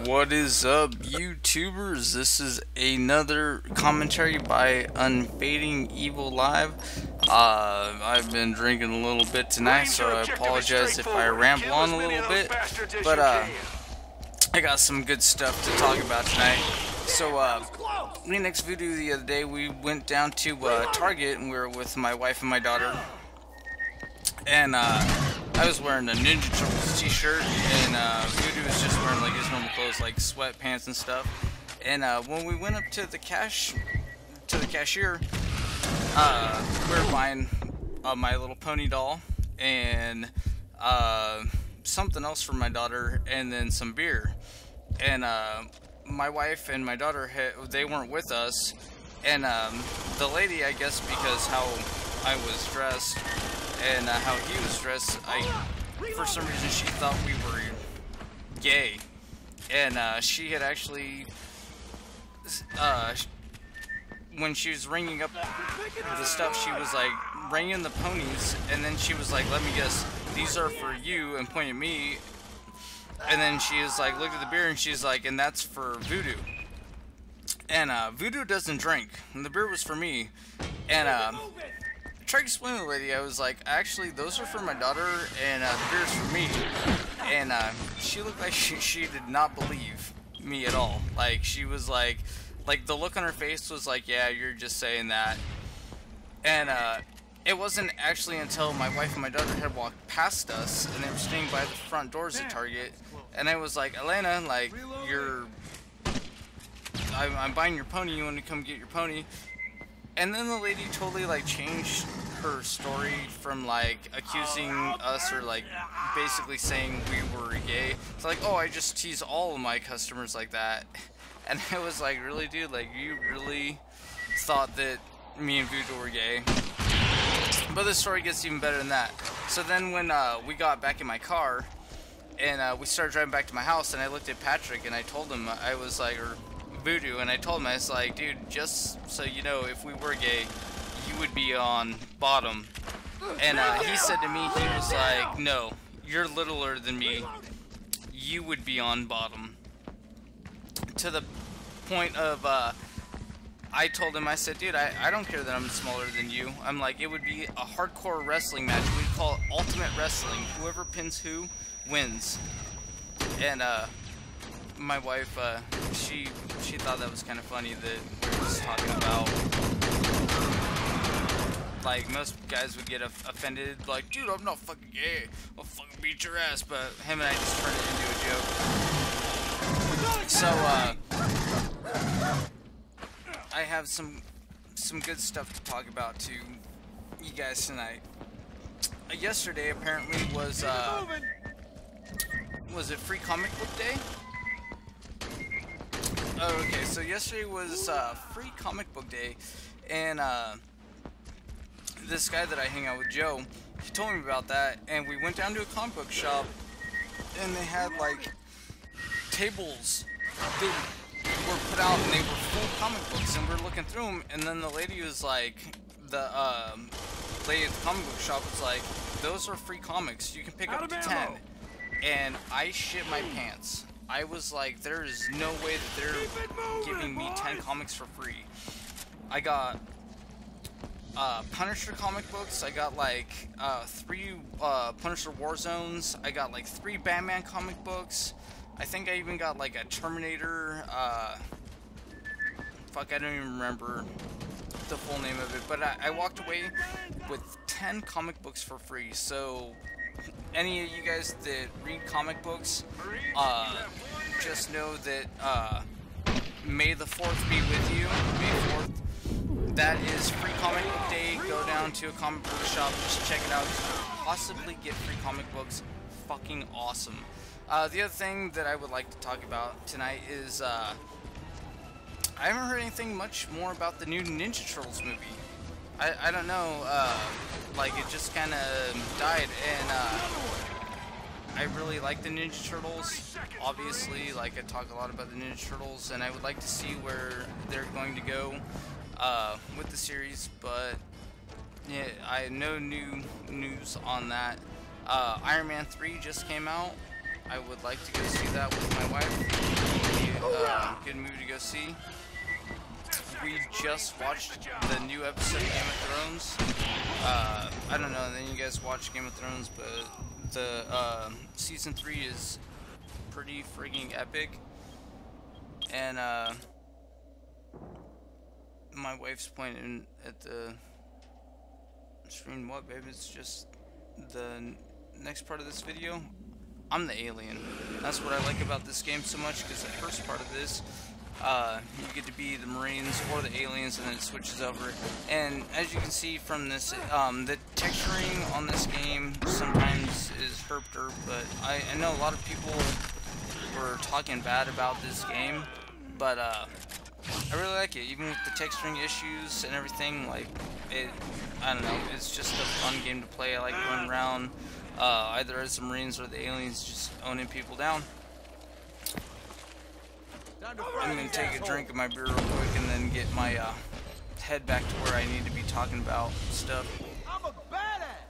What is up, YouTubers? This is another commentary by UnfadingEvilive. I've been drinking a little bit tonight, so I apologize if I ramble on a little bit. But I got some good stuff to talk about tonight. So in the next video the other day, we went down to Target, and we were with my wife and my daughter. And I was wearing a Ninja Turtles t-shirt, and Voodoo was just wearing like his normal clothes, like sweatpants and stuff. And when we went up to the cashier, we were buying My Little Pony doll and something else for my daughter, and then some beer. And my wife and my daughter, they weren't with us, and the lady, I guess because how I was dressed and how he was dressed, for some reason she thought we were gay, and she had actually, when she was ringing up the stuff, she was like ringing the ponies, and then she was like, "Let me guess, these are for you," and pointed at me, and then she is like, looked at the beer, and she's like, "And that's for Voodoo." And Voodoo doesn't drink, and the beer was for me. And I tried to explain to the lady, I was like, actually, those are for my daughter, and the beer's for me. And she looked like she did not believe me at all. Like, she was like the look on her face was like, "Yeah, you're just saying that." And it wasn't actually until my wife and my daughter had walked past us, and they were standing by the front doors at Target, and I was like, "Elena, like, I'm buying your pony, you want to come get your pony?" And then the lady totally like changed her story from like accusing us, or like basically saying we were gay. It's like, "Oh, I just tease all of my customers like that." And I was like, "Really, dude? Like, you really thought that me and Voodoo were gay?" But the story gets even better than that. So then when we got back in my car, and we started driving back to my house, and I looked at Patrick, and I told him, I was like, or Voodoo, and I told him, I was like, "Dude, just so you know, if we were gay, you would be on bottom." And he said to me, he was like, "No, you're littler than me, you would be on bottom." To the point of, I told him, I said, "Dude, I don't care that I'm smaller than you." I'm like, it would be a hardcore wrestling match. We'd call it Ultimate Wrestling. Whoever pins who wins. And my wife, she thought that was kind of funny that we were just talking about, like, most guys would get offended, like, "Dude, I'm not fucking gay, I'll fucking beat your ass," but him and I just turned it into a joke. So I have some good stuff to talk about to you guys tonight. Yesterday apparently was it Free Comic Book Day? Okay, so yesterday was free comic book day, and this guy that I hang out with, Joe, he told me about that, and we went down to a comic book shop, and they had like tables that were put out, and they were full comic books, and we were looking through them, and then the lady was like, the lady at the comic book shop was like, those are free comics, you can pick up to 10, and I shit my pants. I was like, there is no way that they're giving me 10 comics for free. I got Punisher comic books, I got like 3 Punisher Warzones, I got like 3 Batman comic books, I think I even got like a Terminator, fuck, I don't even remember the full name of it, but I walked away with 10 comic books for free. So any of you guys that read comic books, just know that May the 4th be with you. May 4th. That is free comic book day. Go down to a comic book shop, just check it out. Possibly get free comic books. Fucking awesome. The other thing that I would like to talk about tonight is I haven't heard anything much more about the new Ninja Turtles movie. I don't know, like it just kind of died, and I really like the Ninja Turtles. Obviously, like I talk a lot about the Ninja Turtles, and I would like to see where they're going to go with the series, but yeah, I have no new news on that. Iron Man 3 just came out. I would like to go see that with my wife. Good movie to go see. We just watched the new episode of Game of Thrones. I don't know, then you guys watch Game of Thrones, but the season 3 is pretty frigging epic. And my wife's pointing at the screen. What, babe? It's just the next part of this video. I'm the alien. That's what I like about this game so much, because the first part of this, you get to be the Marines or the aliens, and then it switches over. And as you can see from this, the texturing on this game sometimes is herped, but I know a lot of people were talking bad about this game, but I really like it, even with the texturing issues and everything. Like I don't know, it's just a fun game to play. I like running around either as the Marines or the aliens, just owning people down. I'm gonna take a drink of my beer real quick and then get my head back to where I need to be talking about stuff. I'm a badass.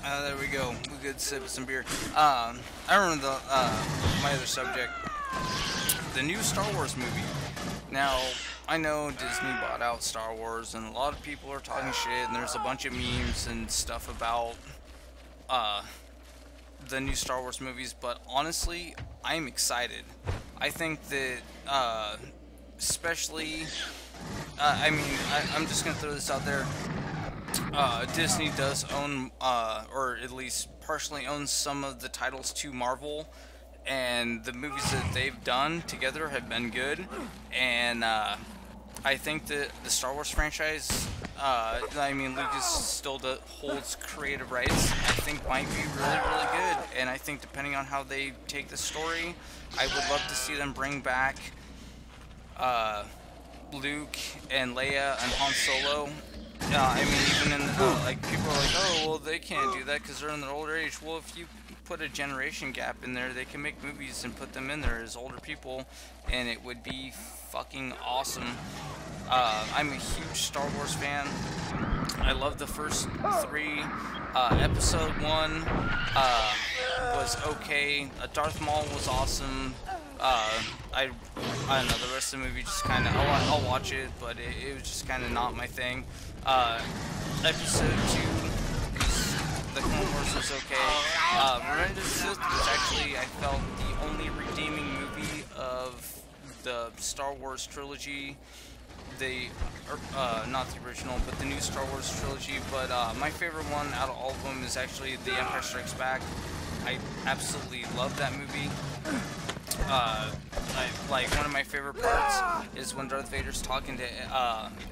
There we go. A good sip of some beer. I remember my other subject, the new Star Wars movie. Now, I know Disney bought out Star Wars, and a lot of people are talking shit, and there's a bunch of memes and stuff about the new Star Wars movies, but honestly, I'm excited. I think that, especially, I'm just gonna throw this out there. Disney does own, or at least partially owns some of the titles to Marvel, and the movies that they've done together have been good, and I think that the Star Wars franchise, Lucas still holds creative rights, I think might be really, really good, and I think depending on how they take the story, I would love to see them bring back Luke and Leia and Han Solo. Even in like, people are like, oh, well, they can't do that because they're in their older age. Well, if you put a generation gap in there, they can make movies and put them in there as older people, and it would be fucking awesome. I'm a huge Star Wars fan. I love the first 3. Episode 1 was okay. Darth Maul was awesome. I don't know, the rest of the movie just kind of, I'll watch it, but it was just kind of not my thing. Episode 2, the Clone Wars was okay. Revenge of the Sith was actually, I felt, the only redeeming movie of the Star Wars trilogy. Not the original, but the new Star Wars trilogy. But my favorite one out of all of them is actually The Empire Strikes Back. I absolutely love that movie. Like, one of my favorite parts is when Darth Vader's talking to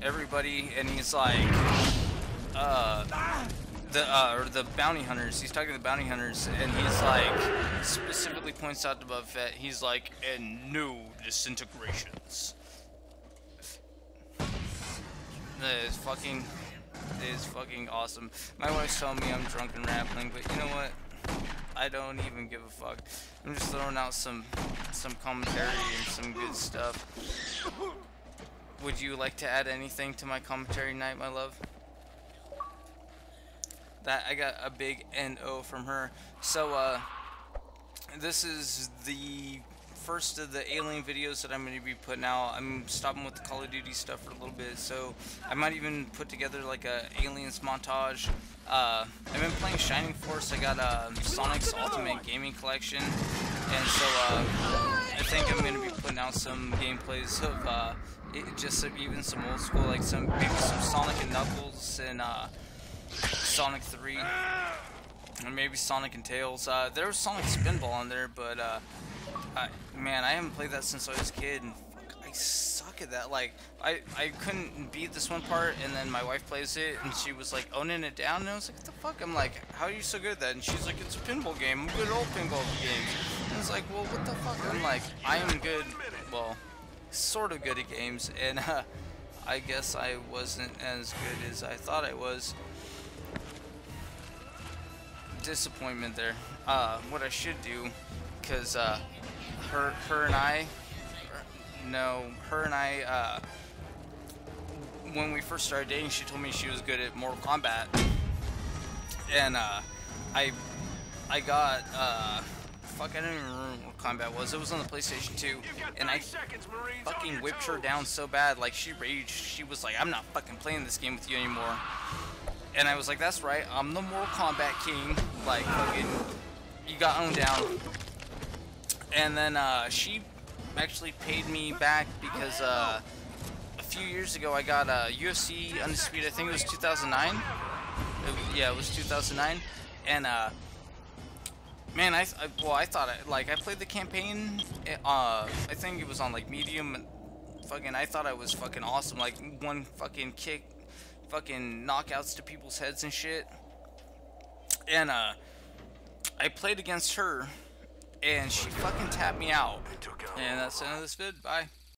everybody, and he's like, or the bounty hunters. He's talking to the bounty hunters, and he's like, specifically points out to Boba Fett. He's like, and no disintegrations. It's fucking awesome. My wife's telling me I'm drunk and rambling, but you know what? I don't even give a fuck. I'm just throwing out some commentary and some good stuff. Would you like to add anything to my commentary tonight, my love? That I got a big NO from her. So this is the first of the alien videos that I'm going to be putting out. I'm stopping with the Call of Duty stuff for a little bit, so I might even put together like a aliens montage. I've been playing Shining Force. I got Sonic's Ultimate Gaming Collection, and so I think I'm going to be putting out some gameplays of just even some old school, like maybe some Sonic and Knuckles and Sonic 3, or maybe Sonic and Tails. There was Sonic Spinball on there, but man, I haven't played that since I was a kid, and fuck, I suck at that. Like, I couldn't beat this one part, and then my wife plays it, and she was like owning it down, and I was like, what the fuck? I'm like, how are you so good at that? And she's like, it's a pinball game. I'm good at all pinball games. And I was like, well, what the fuck? I'm like, I am good, well, sort of good at games, and I guess I wasn't as good as I thought I was. Disappointment there. What I should do, because her and I, when we first started dating, she told me she was good at Mortal Kombat, and I got fuck, I don't even remember what Kombat was. It was on the PlayStation 2, and I fucking whipped her down so bad, like she raged. She was like, I'm not fucking playing this game with you anymore. And I was like, that's right, I'm the Mortal Kombat king. Like, fucking, you got owned down. And then she actually paid me back because a few years ago I got UFC Undisputed. I think it was 2009. Yeah, it was 2009. And man, I thought I played the campaign. I think it was on like medium. And fucking, I thought I was fucking awesome. Like one fucking kick, fucking knockouts to people's heads and shit. And I played against her, and she fucking tapped me out. And that's the end of this vid. Bye.